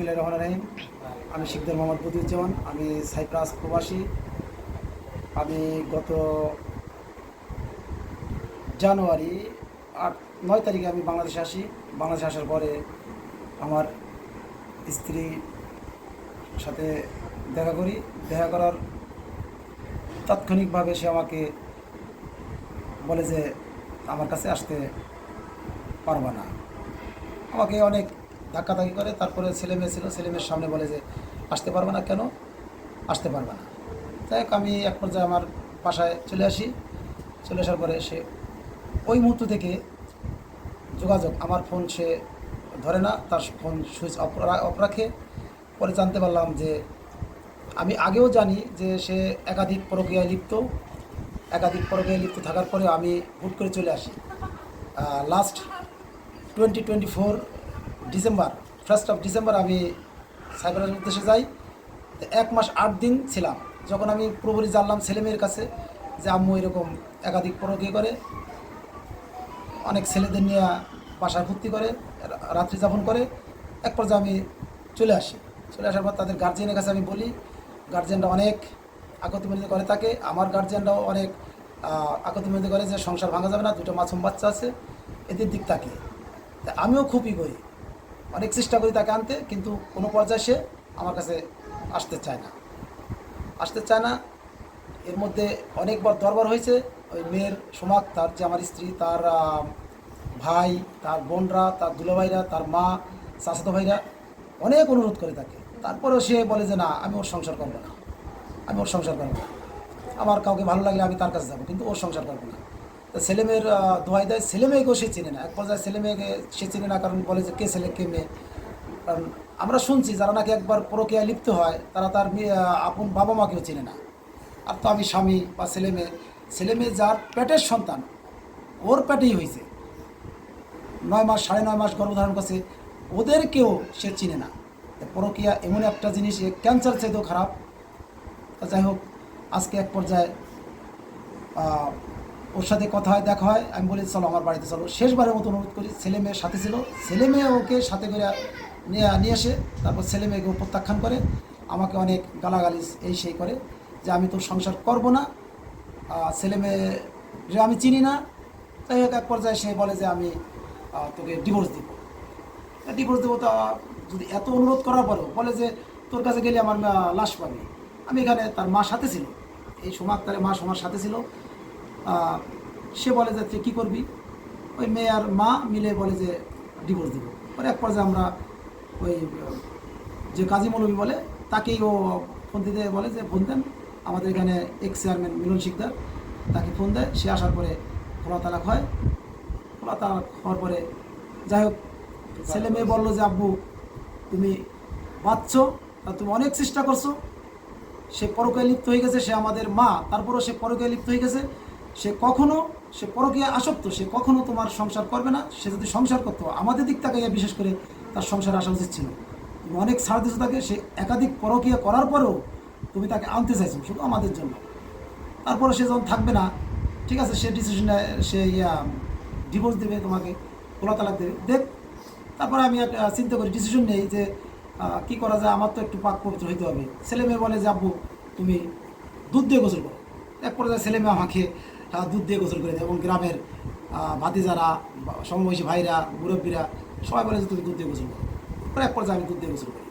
বিসমিল্লাহির রহমানির রহিম। আমি শিকদার মোহাম্মদ বদিউজ্জামান। আমি সাইপ্রাস প্রবাসী। আমি গত জানুয়ারি 9 তারিখে আমি বাংলাদেশে আসি। বাংলাদেশে আসার পরে আমার স্ত্রীর সাথে দেখা করি। দেখা করার তাৎক্ষণিকভাবে সে আমাকে বলে যে আমার কাছে আসতে পারবা না। আমাকে অনেক ধাক্কাধাক্কি করে। তারপরে ছেলে মেয়ে ছিল, ছেলে মেয়ের সামনে বলে যে আসতে পারবে না কেন, আসতে পারবে না। যাই হোক, আমি এক পর্যায়ে আমার বাসায় চলে আসি। চলে আসার পরে সে ওই মুহূর্ত থেকে যোগাযোগ, আমার ফোন সে ধরে না, তার ফোন সুইচ অফ রাখে। পরে জানতে পারলাম যে আমি আগেও জানি যে সে একাধিক পরকীয়ায় লিপ্ত থাকার পরে আমি হুট করে চলে আসি। লাস্ট 2024 ডিসেম্বর, 1 ডিসেম্বর আমি সাইপ্রাসের উদ্দেশ্যে যাই। 1 মাস 8 দিন ছিলাম। যখন আমি পুরোপুরি জানলাম ছেলেমেয়ের কাছে যে আম্মু এরকম একাধিক পরকীয়া করে, অনেক ছেলেদের নিয়ে বাসায় ভর্তি করে, রাত্রি যাপন করে, এক পর্যায়ে আমি চলে আসি। চলে আসার পর তাদের গার্জিয়ানের কাছে আমি বলি। গার্জিয়ানরা অনেক আকতিমিনতি করে থাকে। আমার গার্জিয়ানরাও অনেক আকতিমিনতি করে যে সংসার ভাঙা যাবে না, 2টো মাসুম বাচ্চা আছে, এদের দিক তাকে। তা আমিও খুবই করি, অনেক চেষ্টা করি তাকে আনতে, কিন্তু কোনো পর্যায়ে সে আমার কাছে আসতে চায় না। এর মধ্যে অনেকবার দরবার হয়েছে। ওই মেয়ের সোমাক, তার যে আমার স্ত্রী, তার ভাই, তার বোনরা, তার দুলাভাইরা, তার মা, চাচাতো ভাইরা অনেক অনুরোধ করে তাকে। তারপরেও সে বলে যে না, আমি ওর সংসার করবো না। আমার কাউকে ভালো লাগলে আমি তার কাছে যাবো, কিন্তু ওর সংসার করবো না। তো ছেলেমেয়ের দোয়াই দেয়। ছেলেমেয়েকেও সে চিনে না। এক পর্যায়ে ছেলেমেয়েকে সে চিনে না, কারণ বলে যে কে ছেলে কে মেয়ে। কারণ আমরা শুনছি যারা নাকি একবার পরকীয়ায় লিপ্ত হয় তারা তার আপন বাবা মাকেও চিনে না। আর তো আমি স্বামী বা ছেলে মেয়ে যার পেটের সন্তান, ওর পেটেই হয়েছে, 9 মাস 9.5 মাস গর্ভধারণ করছে, ওদেরকেও সে চিনে না। পরকীয়া এমন একটা জিনিস, ক্যান্সার চাইতেও খারাপ। যাই হোক, আজকে এক পর্যায়ে ওর সাথে কথা হয়, দেখা হয়। আমি বলি চলো আমার বাড়িতে চলো। শেষবারের মতো অনুরোধ করি। ছেলে মেয়ের সাথে ছিল, ছেলে মেয়ে ওকে সাথে করে নিয়ে আসে। তারপর ছেলে মেয়েকে প্রত্যাখ্যান করে, আমাকে অনেক গালাগালি এই সেই করে যে আমি তোর সংসার করব না, ছেলে মেয়ে যে আমি চিনি না। তাই হোক, এক পর্যায়ে সে বলে যে আমি তোকে ডিভোর্স দেবো। তা যদি এত অনুরোধ করার পরেও বলে যে তোর কাছে গেলে আমার লাশ পাবি। আমি এখানে, তার মা সাথে ছিল, এই সোমাক তার মা সোমার সাথে ছিল। সে বলে যে তুই কী করবি? ওই মেয়ে আর মা মিলে বলে যে ডিভোর্স দেবো। পরে এক পর্যায়ে আমরা ওই যে কাজী মৌলবী বলে তাকেই ও ফোন দিতে বলে যে ফোন দেন। আমাদের এখানে এক্স চেয়ারম্যান মিলন শিকদার, তাকে ফোন দেয়। সে আসার পরে খোলা তালাক হওয়ার পরে যাই হোক, ছেলে মেয়ে বললো যে আব্বু তুমি বাঁচছো, তুমি অনেক চেষ্টা করছো। সে পরকীয়ায় লিপ্ত হয়ে গেছে, সে আমাদের মা, তারপরও সে পরকীয়ায় লিপ্ত হয়ে গেছে। সে পরকীয়ায় আসক্ত, সে কখনো তোমার সংসার করবে না। সে যদি সংসার করতো, আমাদের দিক থেকে বিশেষ করে তার সংসারে আসা উচিত ছিল। তুমি অনেক ছাড় দিচ্ছ তাকে। সে একাধিক পরকীয়া করার পরেও তুমি তাকে আনতে চাইছো শুধু আমাদের জন্য। তারপরে সে যখন থাকবে না, ঠিক আছে, সে ডিসিশনে সে ডিভোর্স দেবে, তোমাকে খোলা তালাক দেবে। দেখ, তারপরে আমি একটা চিন্তা করি, ডিসিশন নেই যে কী করা যায়। আমার তো একটু পাক পবিত্র হইতে হবে। ছেলে মেয়ে বলে যে আব্বু তুমি দুধ দিয়ে গোসল করো। এক পর্যায়ে ছেলে মেয়ে আমাকে দুধ দিয়ে গোসল করে দেয়, এবং গ্রামের ভাতিজারা, সমবয়সী ভাইরা, মুরব্বীরা সবাই বলে যে তুমি দুধ দিয়ে গোসল করো। পরে এক পর্যায়ে আমি দুধ দিয়ে গোসল করি।